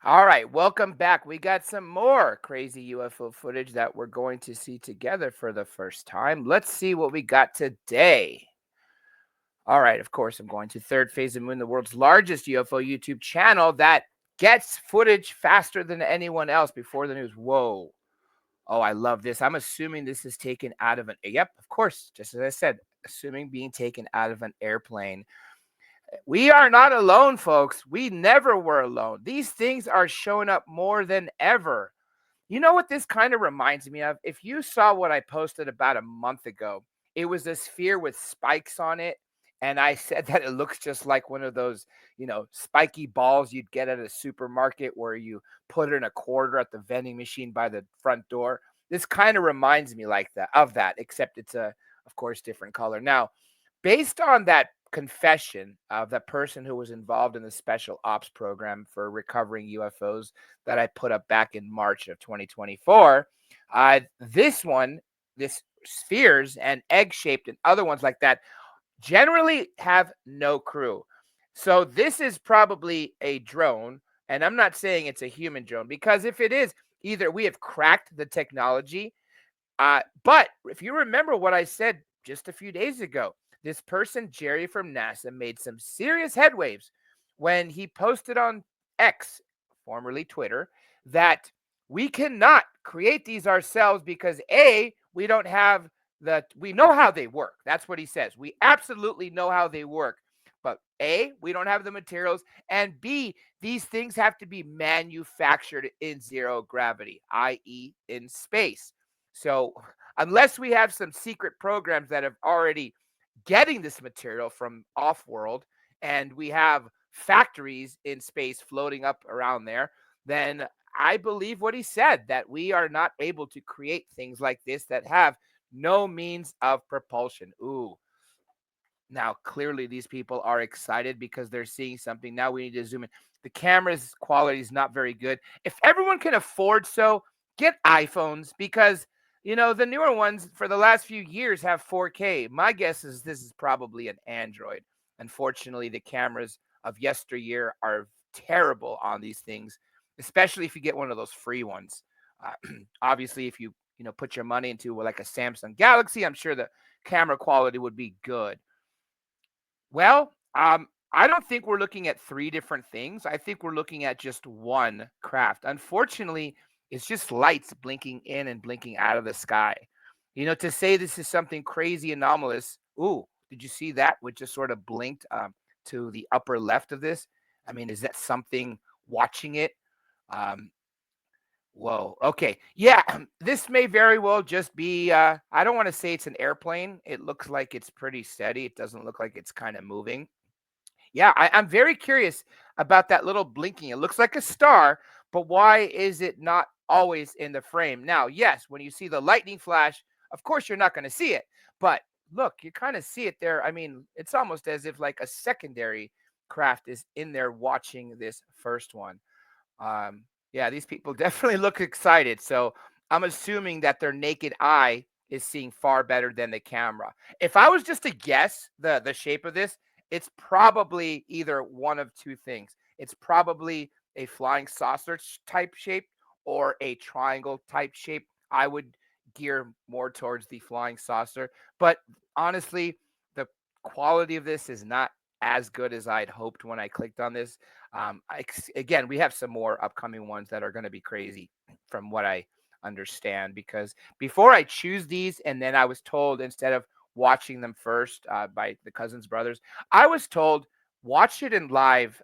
All right, welcome back. We got some more crazy UFO footage that we're going to see together for the first time. Let's see what we got today. All right, of course, I'm going to Third Phase of Moon, the world's largest UFO YouTube channel that gets footage faster than anyone else before the news. Whoa. Oh, I love this. I'm assuming this is taken out of yep, of course, just as I said, assuming being taken out of an airplane. We are not alone, folks. We never were alone. These things are showing up more than ever. You know what this kind of reminds me of? If you saw what I posted about a month ago, it was a sphere with spikes on it. And I said that it looks just like one of those, spiky balls you'd get at a supermarket where you put in a quarter at the vending machine by the front door. This kind of reminds me like that of that, except it's of course, different color. Now, based on that confession of that person who was involved in the special ops program for recovering UFOs that I put up back in March of 2024. This one, this spheres and egg shaped and other ones like that generally have no crew. So this is probably a drone. And I'm not saying it's a human drone because if it is, either we have cracked the technology. But if you remember what I said just a few days ago, this person, Jerry from NASA, made some serious headwaves when he posted on X, formerly Twitter, that we cannot create these ourselves because A, we don't have we know how they work. That's what he says. We absolutely know how they work. But A, we don't have the materials. And B, these things have to be manufactured in zero gravity, i.e., in space. So, unless we have some secret programs that have already getting this material from off world and we have factories in space floating up around there, then I believe what he said that we are not able to create things like this that have no means of propulsion. Ooh, now clearly these people are excited because they're seeing something. Now we need to zoom in. The camera's quality is not very good. If everyone can afford so, get iPhones because the newer ones for the last few years have 4K. My guess is this is probably an Android. Unfortunately, the cameras of yesteryear are terrible on these things, especially if you get one of those free ones. Obviously, if you put your money into like a Samsung Galaxy, I'm sure the camera quality would be good. Well, I don't think we're looking at three different things. I think we're looking at just one craft. Unfortunately, it's just lights blinking in and blinking out of the sky. To say this is something crazy anomalous. Ooh, did you see that? Which just sort of blinked to the upper left of this. I mean, is that something watching it? Um, Whoa. Okay. Yeah. This may very well just be, I don't want to say it's an airplane. It looks like it's pretty steady. It doesn't look like it's kind of moving. Yeah. I'm very curious about that little blinking. It looks like a star, but why is it not always in the frame? Now, yes, when you see the lightning flash, of course you're not going to see it. But look, you kind of see it there. I mean, it's almost as if like a secondary craft is in there watching this first one. Yeah, these people definitely look excited. So I'm assuming that their naked eye is seeing far better than the camera. If I was just to guess the shape of this, it's probably either one of two things. It's probably a flying saucer type shape or a triangle type shape. I would gear more towards the flying saucer, but honestly, the quality of this is not as good as I'd hoped when I clicked on this. Again, we have some more upcoming ones that are going to be crazy from what I understand. Because before I choose these, and then I was told instead of watching them first by the Cousins brothers, I was told watch it live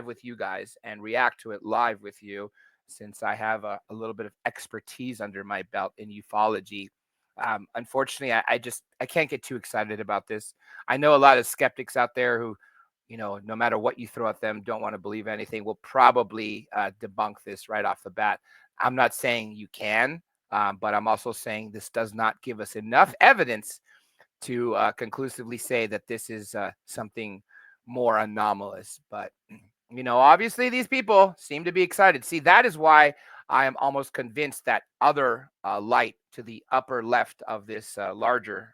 with you guys and react to it live with you. Since I have a little bit of expertise under my belt in ufology, unfortunately, I can't get too excited about this. I know a lot of skeptics out there who, no matter what you throw at them, don't want to believe anything. Will probably debunk this right off the bat. I'm not saying you can, but I'm also saying this does not give us enough evidence to conclusively say that this is something more anomalous. But obviously these people seem to be excited. See, that is why I am almost convinced that other light to the upper left of this larger,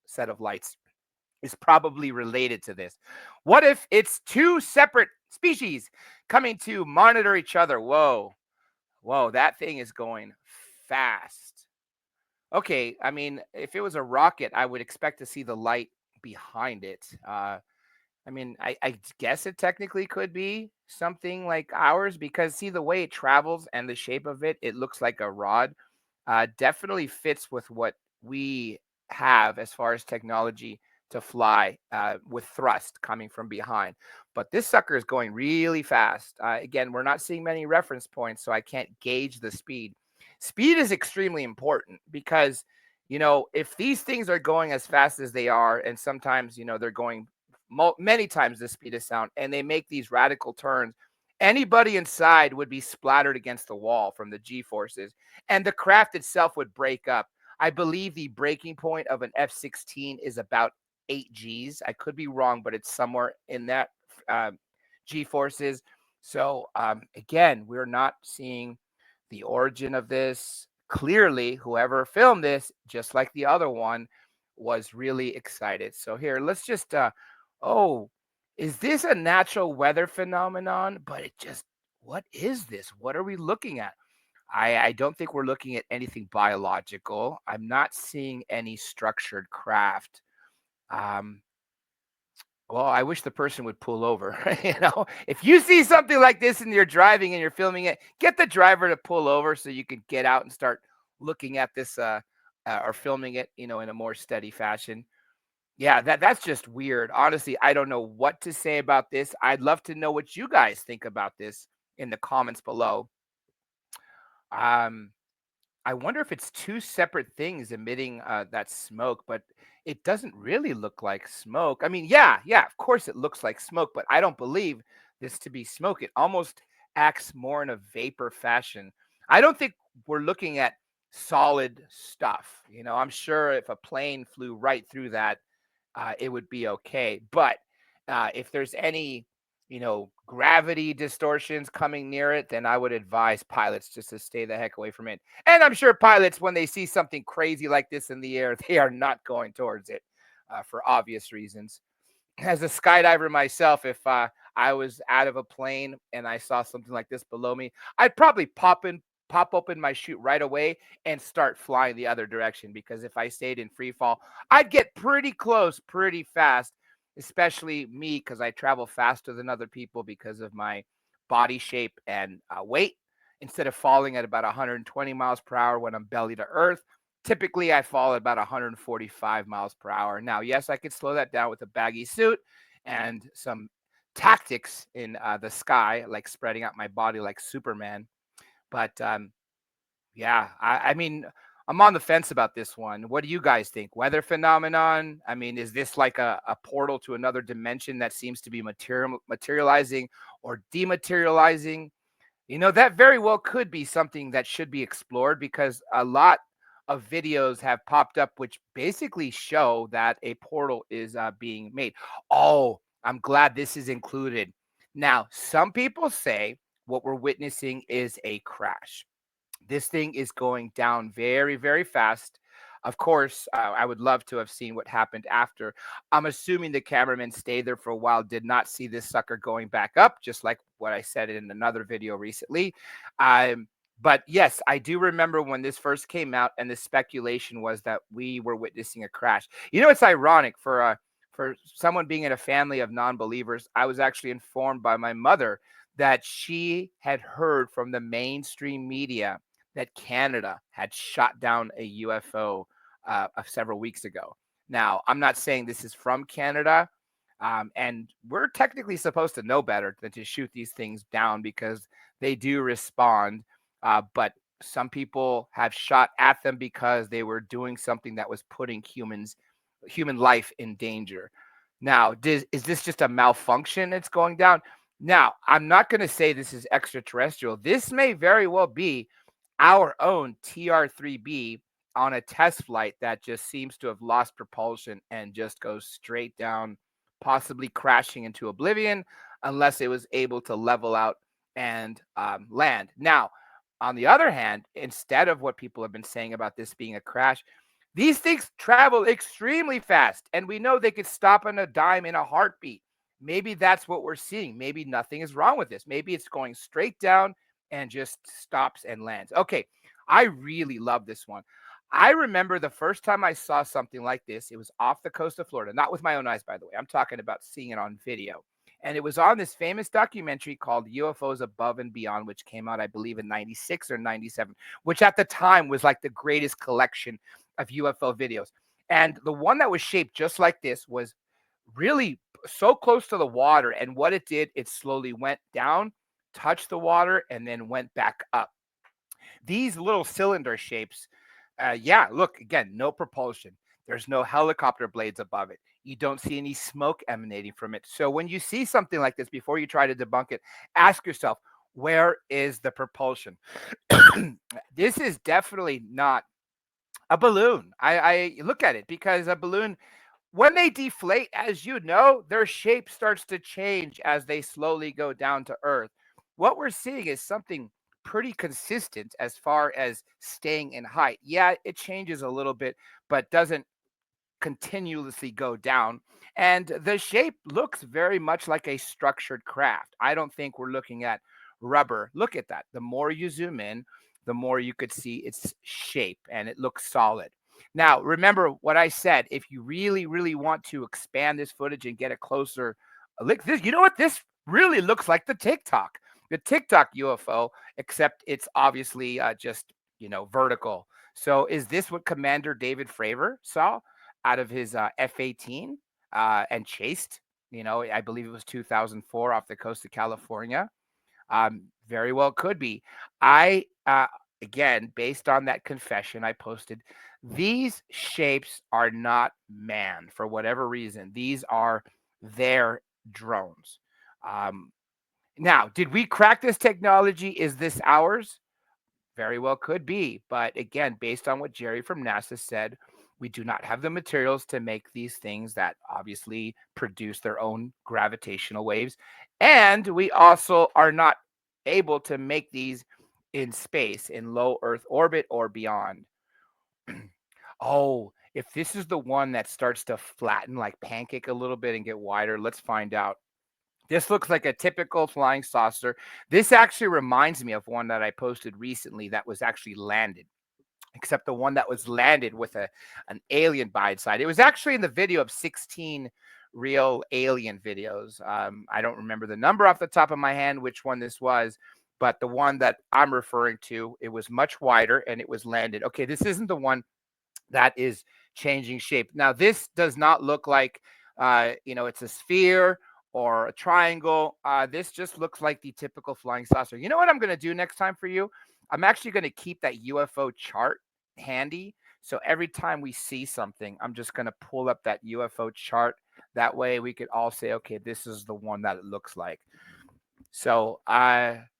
set of lights is probably related to this. What if it's two separate species coming to monitor each other. Whoa, whoa, that thing is going fast. Okay, I mean, if it was a rocket, I would expect to see the light behind it. I mean, I guess it technically could be something like ours because see the way it travels and the shape of it, it looks like a rod. Definitely fits with what we have as far as technology to fly with thrust coming from behind. But this sucker is going really fast. Again, we're not seeing many reference points, so I can't gauge the speed. Speed is extremely important because, if these things are going as fast as they are, and sometimes, they're going many times the speed of sound, and they make these radical turns, anybody inside would be splattered against the wall from the G forces, and the craft itself would break up. I believe the breaking point of an F-16 is about 8 Gs. I could be wrong, but it's somewhere in that uh, G forces. So again, we're not seeing the origin of this. Clearly, whoever filmed this, just like the other one, was really excited. So here, let's just oh, is this a natural weather phenomenon? But what is this? What are we looking at? I don't think we're looking at anything biological. I'm not seeing any structured craft. Um, well, I wish the person would pull over. If you see something like this and you're driving and you're filming it, get the driver to pull over so you can get out and start looking at this or filming it, in a more steady fashion. Yeah, that's just weird. Honestly, I don't know what to say about this. I'd love to know what you guys think about this in the comments below. Um, I wonder if it's two separate things emitting that smoke, but it doesn't really look like smoke. I mean, yeah, of course it looks like smoke, but I don't believe this to be smoke. It almost acts more in a vapor fashion. I don't think we're looking at solid stuff. I'm sure if a plane flew right through that, it would be okay. But if there's any, gravity distortions coming near it, then I would advise pilots just to stay the heck away from it. And I'm sure pilots, when they see something crazy like this in the air, they are not going towards it for obvious reasons. As a skydiver myself, if I was out of a plane and I saw something like this below me, I'd probably pop open my chute right away and start flying the other direction because if I stayed in free fall, I'd get pretty close pretty fast, especially me because I travel faster than other people because of my body shape and weight. Instead of falling at about 120 miles per hour when I'm belly to earth, typically I fall at about 145 miles per hour. Now, yes, I could slow that down with a baggy suit and some tactics in the sky, like spreading out my body like Superman. But yeah, I mean, I'm on the fence about this one. What do you guys think? Weather phenomenon? I mean, is this like a portal to another dimension that seems to be materializing or dematerializing? That very well could be something that should be explored because a lot of videos have popped up which basically show that a portal is being made. Oh, I'm glad this is included. Now, some people say what we're witnessing is a crash. This thing is going down very, very fast. Of course, I would love to have seen what happened after. I'm assuming the cameraman stayed there for a while, did not see this sucker going back up, just like what I said in another video recently. Um, but yes, I do remember when this first came out, and the speculation was that we were witnessing a crash. It's ironic for someone being in a family of non-believers. I was actually informed by my mother that she had heard from the mainstream media that Canada had shot down a UFO several weeks ago. Now, I'm not saying this is from Canada, and we're technically supposed to know better than to shoot these things down because they do respond. But some people have shot at them because they were doing something that was putting human life in danger. Now, is this just a malfunction that's going down? Now, I'm not going to say this is extraterrestrial. This may very well be our own TR-3B on a test flight that just seems to have lost propulsion and just goes straight down, possibly crashing into oblivion, unless it was able to level out and land. Now, on the other hand, instead of what people have been saying about this being a crash, these things travel extremely fast, and we know they could stop on a dime in a heartbeat. maybe that's what we're seeing. Maybe nothing is wrong with this. Maybe it's going straight down and just stops and lands. Okay, I really love this one. I remember the first time I saw something like this, it was off the coast of Florida, not with my own eyes, by the way. I'm talking about seeing it on video. And it was on this famous documentary called UFOs Above and Beyond, which came out, I believe, in 96 or 97, which at the time was like the greatest collection of UFO videos. And the one that was shaped just like this was really so close to the water. And what it did, it slowly went down, touched the water, and then went back up. These little cylinder shapes, yeah, look, again, no propulsion. There's no helicopter blades above it. You don't see any smoke emanating from it. So when you see something like this, before you try to debunk it, ask yourself, where is the propulsion? This is definitely not a balloon. I look at it because a balloon, when they deflate, as you know, their shape starts to change as they slowly go down to Earth. What we're seeing is something pretty consistent as far as staying in height. Yeah, it changes a little bit, but doesn't continuously go down. And the shape looks very much like a structured craft. I don't think we're looking at rubber. Look at that. The more you zoom in, the more you could see its shape and it looks solid. Now, remember what I said. If you really, really want to expand this footage and get a closer look, this, you know what? This really looks like the TikTok UFO, except it's obviously just, vertical. So is this what Commander David Fravor saw out of his F-18 and chased? I believe it was 2004 off the coast of California. Very well could be. I again, based on that confession I posted, these shapes are not man for whatever reason. These are their drones. Um, Now, did we crack this technology? Is this ours? Very well could be. But again, based on what Jerry from NASA said, we do not have the materials to make these things that obviously produce their own gravitational waves. And we also are not able to make these in space, in low Earth orbit or beyond. Oh, if this is the one that starts to flatten like pancake a little bit and get wider, let's find out. This looks like a typical flying saucer. This actually reminds me of one that I posted recently that was actually landed, except the one that was landed with an alien by its side. It was actually in the video of 16 real alien videos. I don't remember the number off the top of my hand, which one this was, but the one that I'm referring to, it was much wider and it was landed. Okay, this isn't the one that is changing shape. Now, this does not look like, it's a sphere or a triangle. This just looks like the typical flying saucer. You know what I'm going to do next time for you? I'm actually going to keep that UFO chart handy. So every time we see something, I'm just going to pull up that UFO chart. That way we could all say, okay, this is the one that it looks like. So,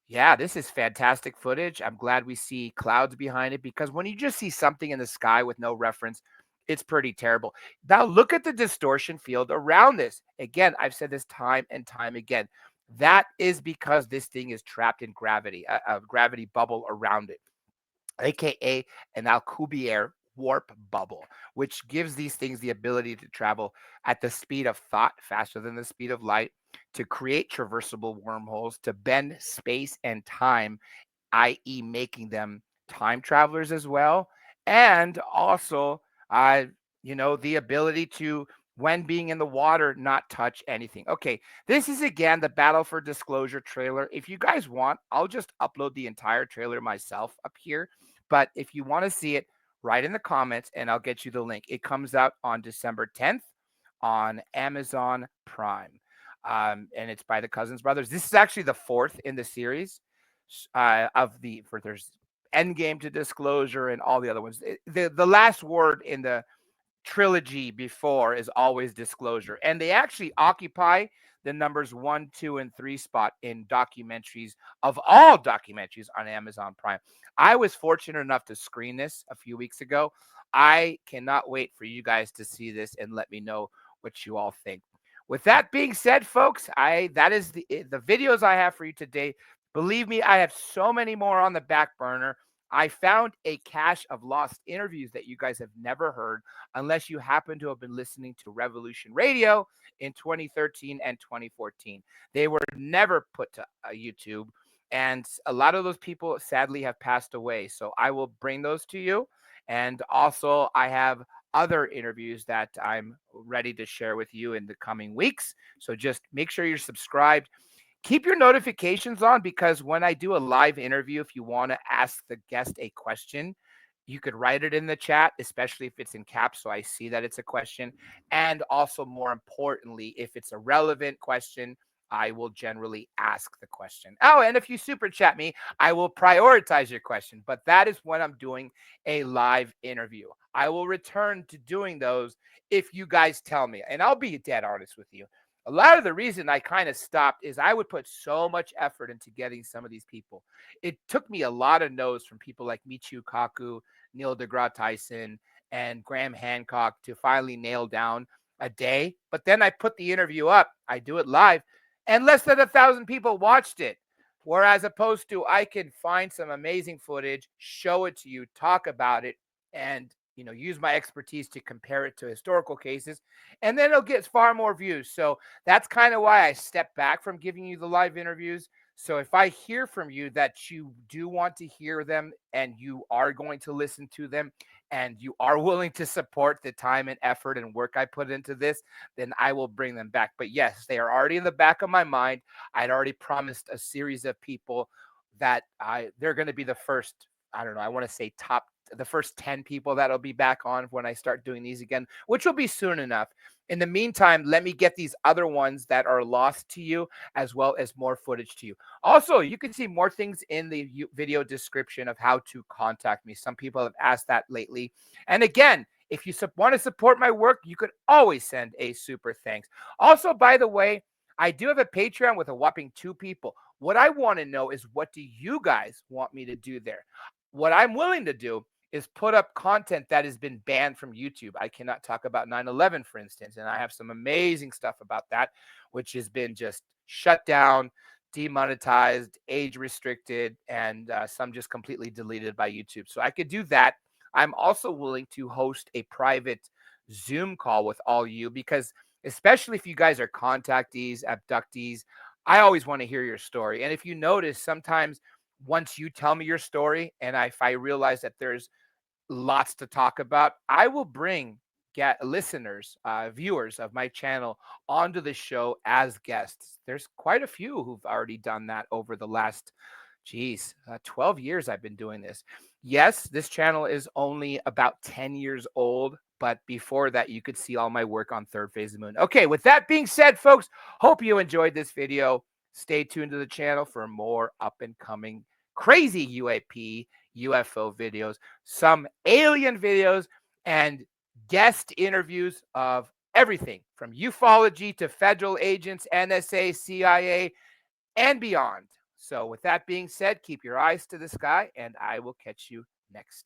yeah, this is fantastic footage. I'm glad we see clouds behind it because when you just see something in the sky with no reference, it's pretty terrible. Now, look at the distortion field around this. Again, I've said this time and time again. That is because this thing is trapped in gravity, a gravity bubble around it, aka an Alcubierre warp bubble, which gives these things the ability to travel at the speed of thought, faster than the speed of light, to create traversable wormholes, to bend space and time, i.e., making them time travelers as well, and also, uh, the ability to, when being in the water, not touch anything. Okay, this is again the Battle for Disclosure trailer. If you guys want, I'll just upload the entire trailer myself up here. But if you want to see it, write in the comments and I'll get you the link. It comes out on December 10th on Amazon Prime. And it's by the Cousins brothers. This is actually the fourth in the series for there's Endgame to Disclosure and all the other ones. The last word in the trilogy before is always Disclosure, and they actually occupy the numbers 1, 2, and 3 spot in documentaries, of all documentaries on Amazon Prime. I was fortunate enough to screen this a few weeks ago. I cannot wait for you guys to see this and let me know what you all think. With that being said, folks, that is the videos I have for you today. Believe me, I have so many more on the back burner. I found a cache of lost interviews that you guys have never heard unless you happen to have been listening to Revolution Radio in 2013 and 2014. They were never put to YouTube, and a lot of those people sadly have passed away. So I will bring those to you. And also, I have other interviews that I'm ready to share with you in the coming weeks. So just make sure you're subscribed. Keep your notifications on, because when I do a live interview, if you want to ask the guest a question, you could write it in the chat, especially if it's in caps, so I see that it's a question. And also, more importantly, if it's a relevant question, I will generally ask the question. Oh, and if you super chat me, I will prioritize your question. But that is when I'm doing a live interview. I will return to doing those if you guys tell me. And I'll be dead honest with you. A lot of the reason I kind of stopped is I would put so much effort into getting some of these people. It took me a lot of no's from people like Michio Kaku, Neil deGrasse Tyson, and Graham Hancock to finally nail down a day. But then I put the interview up, I do it live, and less than 1,000 people watched it. Whereas opposed to, I can find some amazing footage, show it to you, talk about it, and use my expertise to compare it to historical cases, and then it'll get far more views. So that's kind of why I stepped back from giving you the live interviews. So if I hear from you that you do want to hear them and you are going to listen to them and you are willing to support the time and effort and work I put into this, then I will bring them back. But yes, they are already in the back of my mind. I'd already promised a series of people that they're going to be the first, I don't know, I want to say the first 10 people that'll be back on when I start doing these again, which will be soon enough. In the meantime, let me get these other ones that are lost to you, as well as more footage to you. Also, you can see more things in the video description of how to contact me. Some people have asked that lately. And again, if you want to support my work, you could always send a super thanks. Also, by the way, I do have a Patreon with a whopping 2 people. What I want to know is, what do you guys want me to do there? What I'm willing to do is put up content that has been banned from YouTube. I cannot talk about 9/11, for instance, and I have some amazing stuff about that, which has been just shut down, demonetized, age restricted, and some just completely deleted by YouTube. So I could do that. I'm also willing to host a private Zoom call with all you, because especially if you guys are contactees, abductees, I always want to hear your story. And if you notice, sometimes once you tell me your story, and if I realize that there's lots to talk about, I will bring listeners, viewers of my channel onto the show as guests. There's quite a few who've already done that over the last, 12 years I've been doing this. Yes, this channel is only about 10 years old, but before that, you could see all my work on Third Phase of the Moon. Okay, with that being said, folks, hope you enjoyed this video. Stay tuned to the channel for more up and coming crazy UAP, UFO videos, some alien videos, and guest interviews of everything from ufology to federal agents, NSA, CIA, and beyond. So, with that being said, keep your eyes to the sky, and I will catch you next time.